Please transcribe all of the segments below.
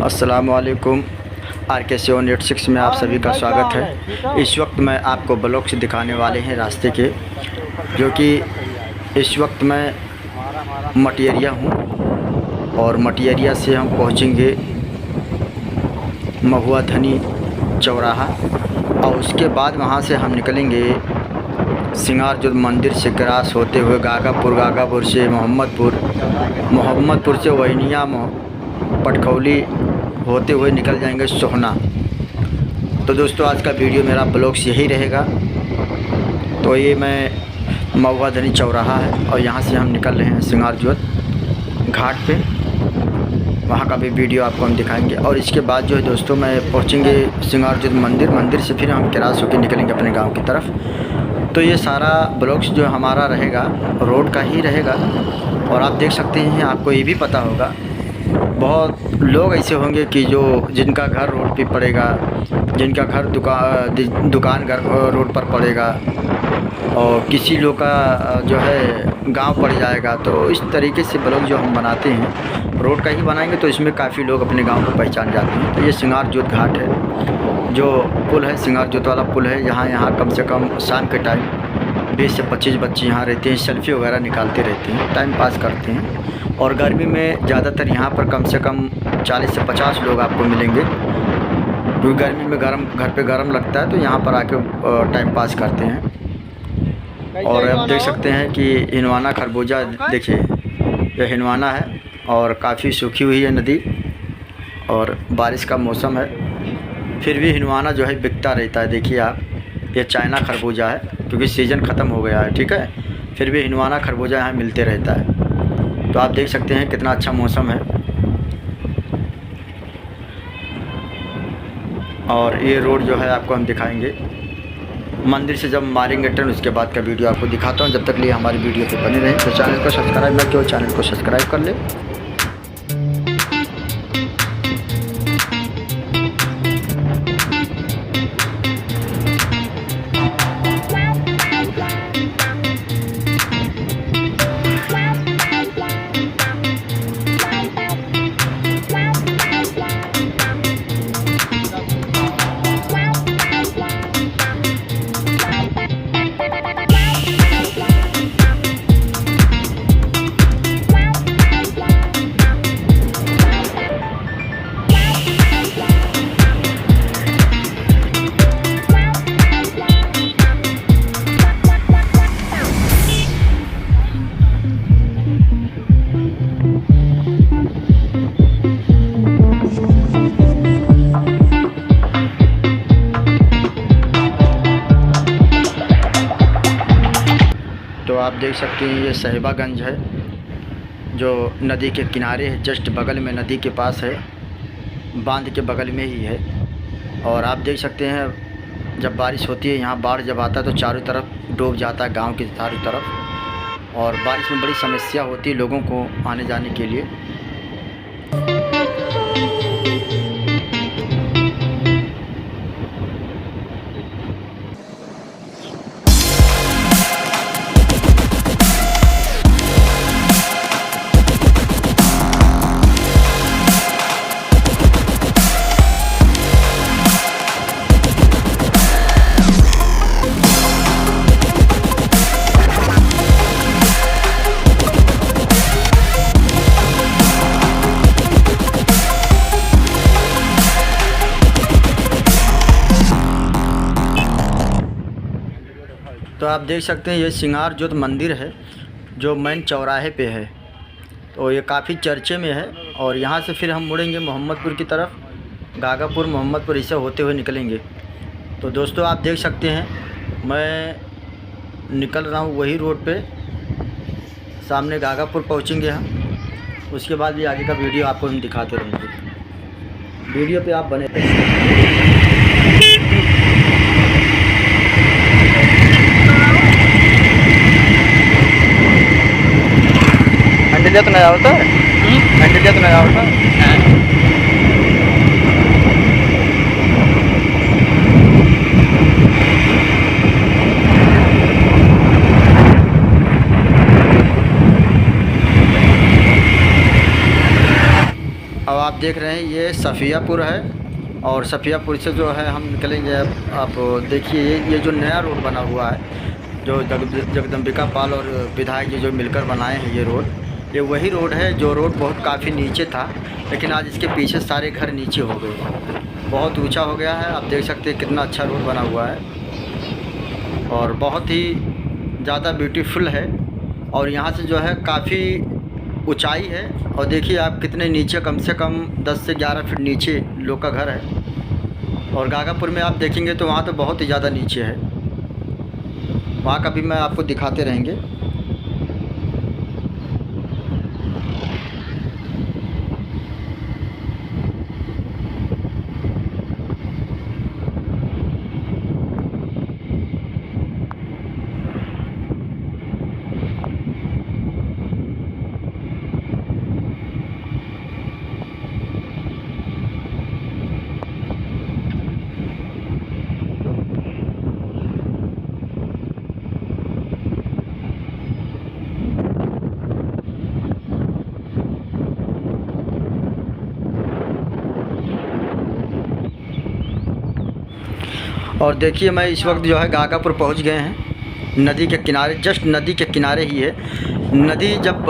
अस्सलामुअलैकुम। RK786 में आप सभी का स्वागत है। इस वक्त मैं आपको ब्लॉग से दिखाने वाले हैं रास्ते के, जो कि इस वक्त मैं मटियरिया हूँ और मटियरिया से हम पहुँचेंगे महुआ धनी चौराहा और उसके बाद वहाँ से हम निकलेंगे सिंगारजोत मंदिर से क्रॉस होते हुए गागापुर से मोहम्मदपुर से वहीनिया पटखौली होते हुए निकल जाएंगे सोहना। तो दोस्तों, आज का वीडियो मेरा ब्लॉग से यही रहेगा। तो ये मैं महुआ धनी चौराहा है और यहाँ से हम निकल रहे हैं सिंगारजोत घाट पे। वहाँ का भी वीडियो आपको हम दिखाएंगे और इसके बाद जो है दोस्तों मैं पहुँचेंगे सिंगारजोत मंदिर से फिर हम क्रॉस होकर निकलेंगे अपने गांव की तरफ। तो ये सारा ब्लॉग्स जो हमारा रहेगा रोड का ही रहेगा। और आप देख सकते हैं, आपको ये भी पता होगा बहुत लोग ऐसे होंगे कि जिनका घर रोड पे पड़ेगा, जिनका घर दुकान घर रोड पर पड़ेगा और किसी लोग का जो है गांव पड़ जाएगा। तो इस तरीके से ब्लॉग जो हम बनाते हैं रोड का ही बनाएंगे तो इसमें काफ़ी लोग अपने गांव को पहचान जाते हैं। तो ये सिंगारजोत घाट है, जो पुल है सिंगारजोत वाला पुल है। यहाँ कम से कम शाम के टाइम 20 से 25 बच्चे यहाँ रहते हैं, सेल्फी वगैरह निकालते रहते हैं, टाइम पास करते हैं। और गर्मी में ज़्यादातर यहाँ पर कम से कम 40 से 50 लोग आपको मिलेंगे, क्योंकि गर्मी में घर पे गर्म लगता है तो यहाँ पर आके टाइम पास करते हैं। और आप देख सकते हैं कि हिनवाना खरबूजा, देखिए यह हिनवाना है और काफ़ी सूखी हुई है नदी और बारिश का मौसम है, फिर भी हिनवाना जो है बिकता रहता है। देखिए आप, ये चाइना खरबूजा है क्योंकि सीज़न ख़त्म हो गया है, ठीक है। फिर भी हिनवाना खरबूजा यहाँ मिलते रहता है। तो आप देख सकते हैं कितना अच्छा मौसम है। और ये रोड जो है आपको हम दिखाएंगे मंदिर से जब मारेंगे टर्न, उसके बाद का वीडियो आपको दिखाता हूँ। जब तक लिए हमारी वीडियो पे बने रहें। तो चैनल को सब्सक्राइब ना किया हो, चैनल को सब्सक्राइब कर ले। तो आप देख सकते हैं ये साहिबागंज है, जो नदी के किनारे है, जस्ट बगल में नदी के पास है, बांध के बगल में ही है। और आप देख सकते हैं जब बारिश होती है, यहाँ बाढ़ जब आता है तो चारों तरफ डूब जाता है गांव की चारों तरफ, और बारिश में बड़ी समस्या होती है लोगों को आने जाने के लिए। तो आप देख सकते हैं ये सिंगारजोत मंदिर है जो मेन चौराहे पे है। तो ये काफ़ी चर्चे में है। और यहाँ से फिर हम मुड़ेंगे मोहम्मदपुर की तरफ, गागापुर मोहम्मदपुर इसे होते हुए निकलेंगे। तो दोस्तों आप देख सकते हैं मैं निकल रहा हूँ वही रोड पे, सामने गागापुर पहुँचेंगे हम, उसके बाद भी आगे का वीडियो आपको हम दिखाते रहेंगे। वीडियो पे आप बने रहें। तो नहीं आवता है, तो नहीं आवता। देख रहे हैं ये सफ़ियापुर है, और सफ़ियापुर से जो है हम निकलेंगे। आप देखिए ये जो नया रोड बना हुआ है, जो जगदम्बिका पाल और विधायक जी जो मिलकर बनाए हैं ये रोड, ये वही रोड है जो रोड बहुत काफ़ी नीचे था, लेकिन आज इसके पीछे सारे घर नीचे हो गए, बहुत ऊंचा हो गया है। आप देख सकते हैं कितना अच्छा रोड बना हुआ है और बहुत ही ज़्यादा ब्यूटीफुल है। और यहाँ से जो है काफ़ी ऊंचाई है, और देखिए आप कितने नीचे, कम से कम 10 से 11 फीट नीचे लोग का घर है। और गागापुर में आप देखेंगे तो वहाँ तो बहुत ही ज़्यादा नीचे है, वहाँ का भी मैं आपको दिखाते रहेंगे। और देखिए मैं इस वक्त जो है गागापुर पहुंच गए हैं, नदी के किनारे, जस्ट नदी के किनारे ही है। नदी जब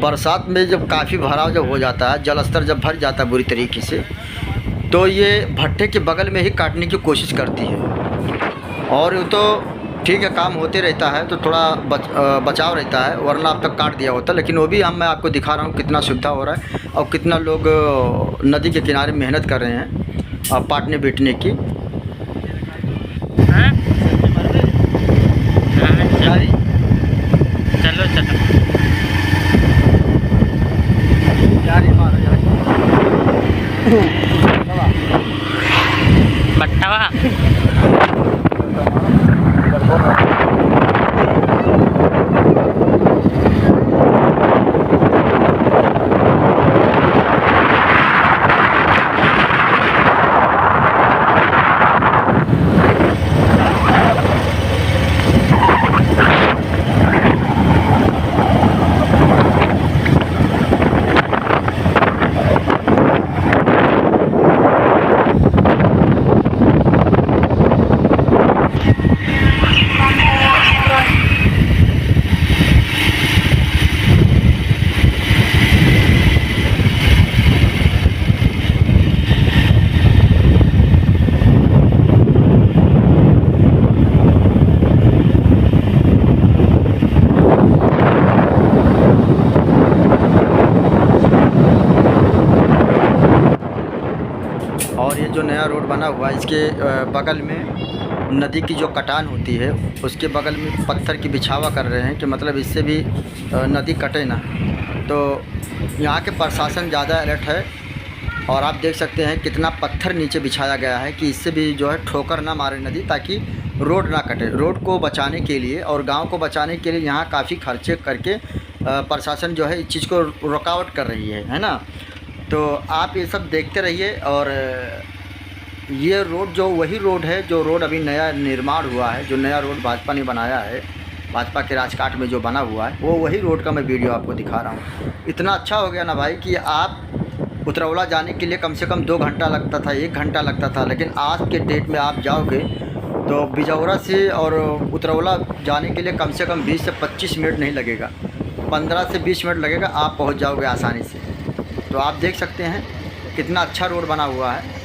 बरसात में जब काफ़ी भराव जब हो जाता है, जल स्तर जब भर जाता है बुरी तरीके से, तो ये भट्टे के बगल में ही काटने की कोशिश करती है। और वो तो ठीक है, काम होते रहता है तो थोड़ा बचाव रहता है, वरना अब तक काट दिया होता। लेकिन वो भी मैं आपको दिखा रहा हूँ कितना सुविधा हो रहा है और कितना लोग नदी के किनारे मेहनत कर रहे हैं पाटने बीटने की। चलो चलो बट्टावा और ये जो नया रोड बना हुआ है, इसके बगल में नदी की जो कटान होती है उसके बगल में पत्थर की बिछावा कर रहे हैं कि मतलब इससे भी नदी कटे ना। तो यहाँ के प्रशासन ज़्यादा अलर्ट है, और आप देख सकते हैं कितना पत्थर नीचे बिछाया गया है कि इससे भी जो है ठोकर ना मारे नदी, ताकि रोड ना कटे। रोड को बचाने के लिए और गांव को बचाने के लिए यहाँ काफ़ी खर्चे करके प्रशासन जो है इस चीज़ को रुकावट कर रही है ना। तो आप ये सब देखते रहिए। और ये रोड जो वही रोड है जो रोड अभी नया निर्माण हुआ है, जो नया रोड भाजपा ने बनाया है, भाजपा के राजकाट में जो बना हुआ है, वो वही रोड का मैं वीडियो आपको दिखा रहा हूँ। इतना अच्छा हो गया ना भाई कि आप उतरौला जाने के लिए कम से कम 2 घंटा लगता था, 1 घंटा लगता था, लेकिन आज के डेट में आप जाओगे तो बिजौरा से और उतरौला जाने के लिए कम से कम 20 से 25 मिनट नहीं लगेगा, 15 से 20 मिनट लगेगा, आप पहुंच जाओगे आसानी से। तो आप देख सकते हैं कितना अच्छा रोड बना हुआ है।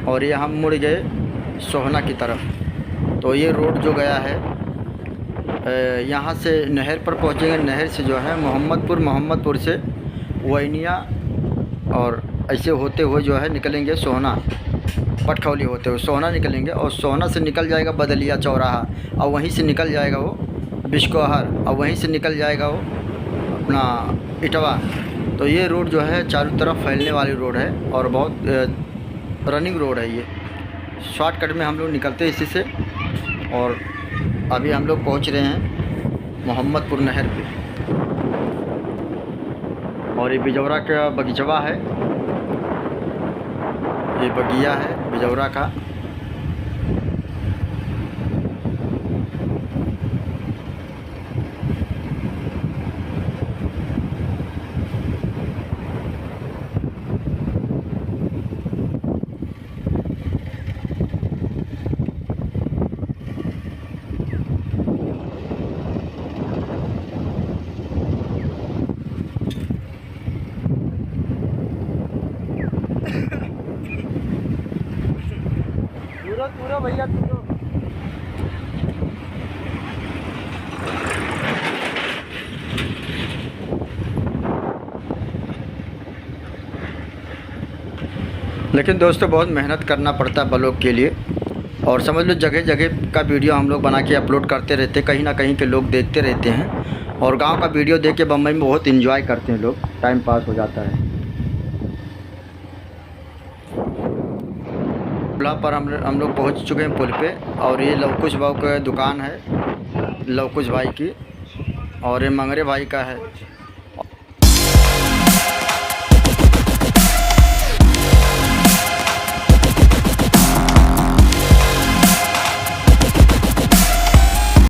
और ये हम मुड़ गए सोहना की तरफ। तो ये रोड जो गया है यहाँ से नहर पर पहुँचेंगे, नहर से जो है मोहम्मदपुर से वैनिया, और ऐसे होते हुए जो है निकलेंगे सोहना, पटखौली होते हुए सोहना निकलेंगे, और सोहना से निकल जाएगा बदलिया चौराहा, और वहीं से निकल जाएगा वो बिश्कोहर, और वहीं से निकल जाएगा वो अपना इटवा। तो ये रोड जो है चारों तरफ फैलने वाली रोड है और बहुत रनिंग रोड है। ये शॉर्टकट में हम लोग निकलते हैं इसी से। और अभी हम लोग पहुंच रहे हैं मोहम्मदपुर नहर पे। और ये बिजौरा का बगीचवा है, ये बगिया है बिजौरा का। पूरा भैया पूरा। लेकिन दोस्तों बहुत मेहनत करना पड़ता है ब्लॉग के लिए। और समझ लो जगह जगह का वीडियो हम लोग बना के अपलोड करते रहते हैं, कहीं ना कहीं के लोग देखते रहते हैं। और गांव का वीडियो देख के बम्बई में बहुत एंजॉय करते हैं लोग, टाइम पास हो जाता है। पुल पर हम लोग पहुँच चुके हैं पुल पे। और ये लवकुश भाई का दुकान है, लवकुश भाई की। और ये मंगरे भाई का है।